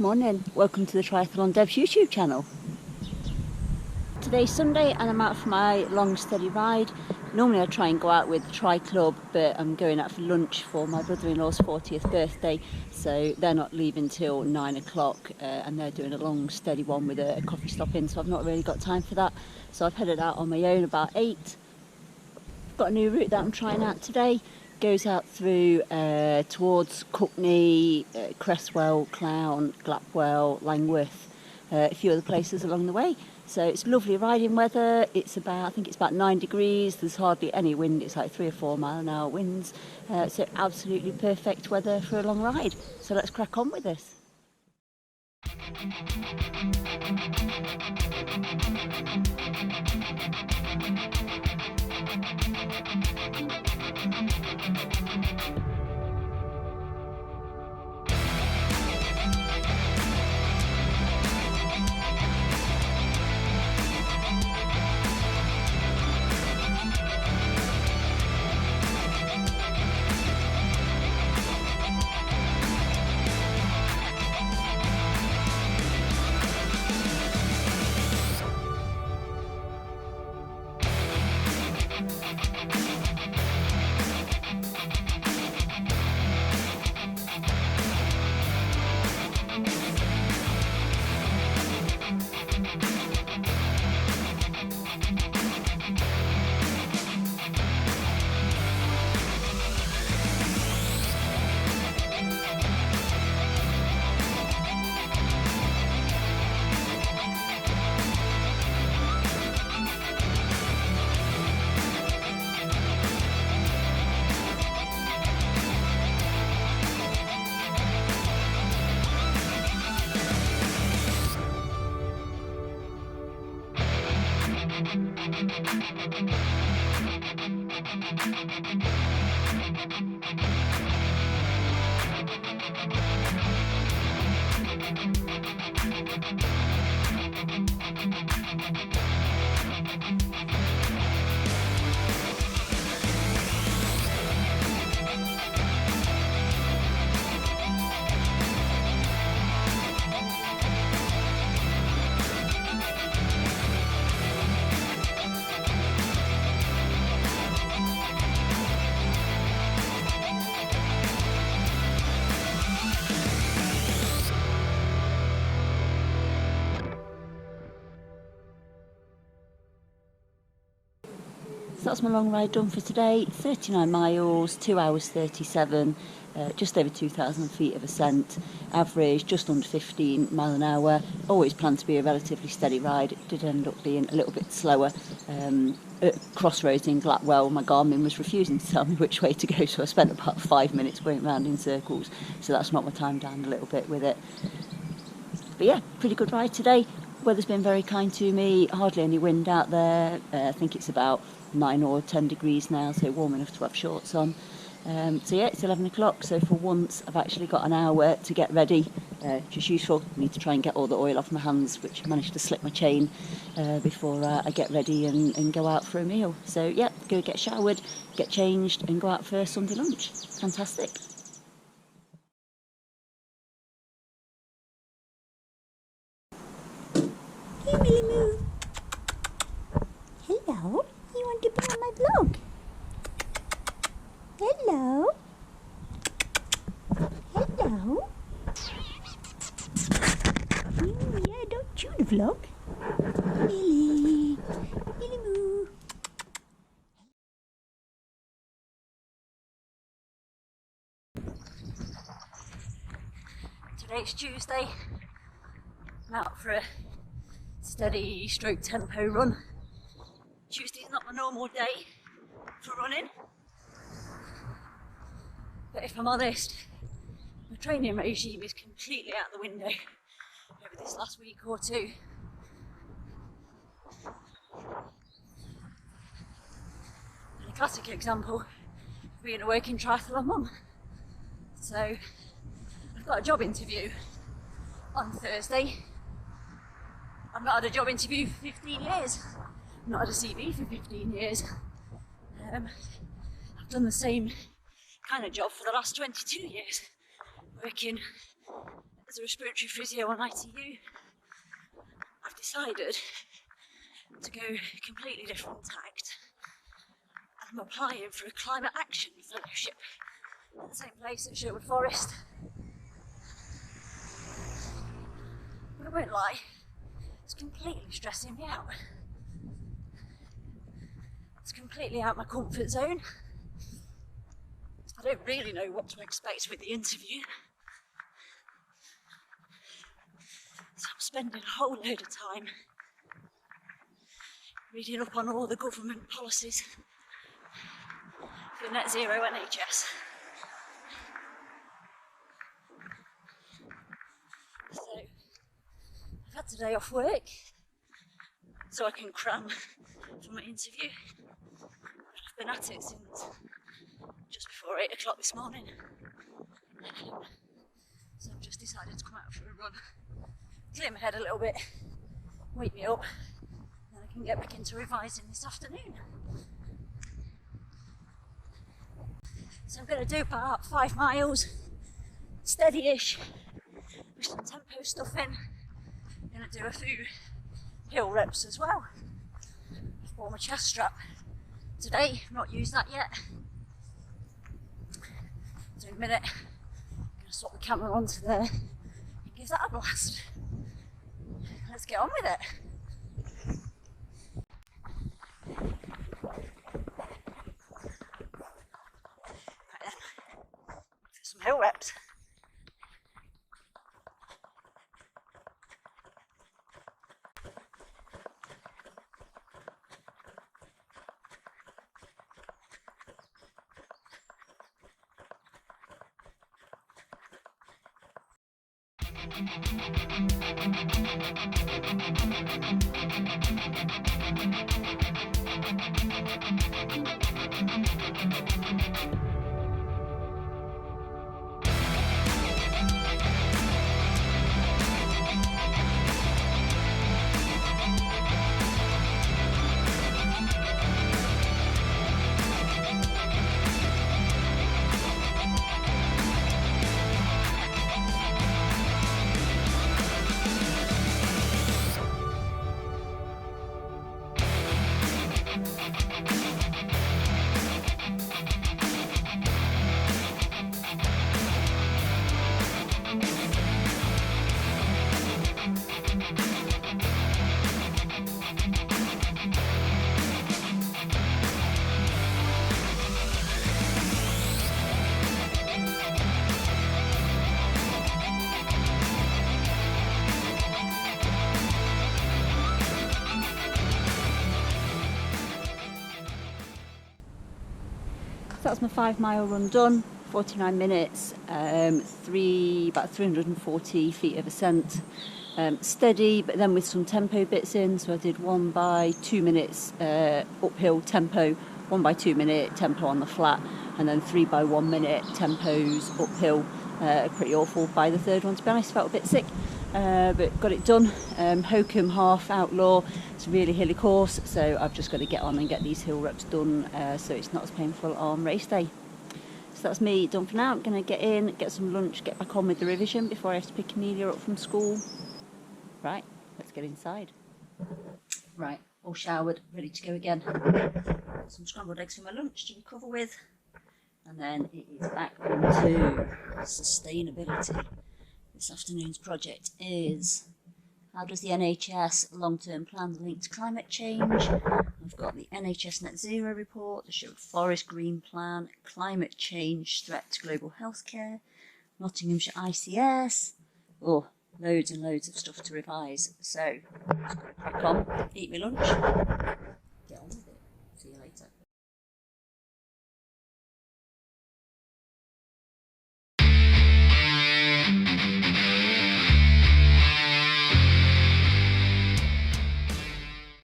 morning, welcome to the Triathlon Devs YouTube channel. Today's Sunday and I'm out for my long steady ride. Normally I try and go out with the Tri Club, but I'm going out for lunch for my brother-in-law's 40th birthday, so they're not leaving till 9 o'clock and they're doing a long steady one with a coffee stop in, so I've not really got time for that. So I've headed out on my own about 8. Got a new route that I'm trying out today. Goes out through towards Cookney, Cresswell, Clown, Glapwell, Langworth, a few other places along the way. So it's lovely riding weather. It's about, I think it's about 9 degrees. There's hardly any wind. It's like 3 or 4 mile an hour winds. So absolutely perfect weather for a long ride. So let's crack on with this. So that's my long ride done for today. 39 miles, 2 hours 37, just over 2,000 feet of ascent, average just under 15 mile an hour. Always planned to be a relatively steady ride. It did end up being a little bit slower. At Crossroads in Glapwell, my Garmin was refusing to tell me which way to go, so I spent about 5 minutes going round in circles. So that's knocked my time down a little bit with it. But yeah, pretty good ride today. Weather's been very kind to me, hardly any wind out there. I think it's about 9 or 10 degrees now, so warm enough to have shorts on. So yeah, it's 11 o'clock, so for once I've actually got an hour to get ready, which is useful. I need to try and get all the oil off my hands, which managed to slip my chain before I get ready and go out for a meal. So yeah, go get showered, get changed and go out for Sunday lunch. Fantastic. Hey, Millie Moo. Hello. You want to be on my vlog? Hello. Hello. Yeah, don't chew the vlog. Millie. Millie Moo. Today's Tuesday. I'm out for a steady stroke tempo run. Tuesday's not my normal day for running, but if I'm honest, my training regime is completely out the window over this last week or two. And a classic example of being a working triathlon mum. So I've got a job interview on Thursday. I've not had a job interview for 15 years. I've not had a CV for 15 years. I've done the same kind of job for the last 22 years, working at the as a respiratory physio on ITU, I've decided to go completely different tact. I'm applying for a climate action fellowship at the same place at Sherwood Forest. But I won't lie, it's completely stressing me out. It's completely out of my comfort zone. I don't really know what to expect with the interview. So I'm spending a whole load of time reading up on all the government policies for net zero NHS. So I've had today off work so I can cram for my interview. I've been at it since just before 8 o'clock this morning. So I've just decided to come out for a run, clear my head a little bit, wake me up, and then I can get back into revising this afternoon. So I'm going to do about 5 miles, steady-ish, with some tempo stuff in. I'm going to do a few hill reps as well. I've bought my chest strap today, I've not used that yet. So in a minute, I'm going to swap the camera onto there and give that a blast. Let's get on with it. Right then, do some hill reps. So that's my 5 mile run done, 49 minutes, about 340 feet of ascent. Steady, but then with some tempo bits in. So I did 1 by 2 minutes uphill tempo, 1 by 2 minute tempo on the flat, and then 3 by 1 minute tempos uphill. Pretty awful by the third one, to be honest. Felt a bit sick, but got it done. Hokum Half Outlaw. It's a really hilly course, so I've just got to get on and get these hill reps done, so it's not as painful on race day. So that's me done for now. I'm going to get in, get some lunch, get back on with the revision before I have to pick Amelia up from school. Right, let's get inside. Right, all showered, ready to go again. Some scrambled eggs for my lunch to recover with. And then it is back into sustainability. This afternoon's project is: how does the NHS long-term plan link to climate change? I've got the NHS Net Zero report, the Sherwood Forest Green Plan, climate change threat to global healthcare, Nottinghamshire ICS. Oh, loads and loads of stuff to revise. So, just got to crack on, eat my lunch.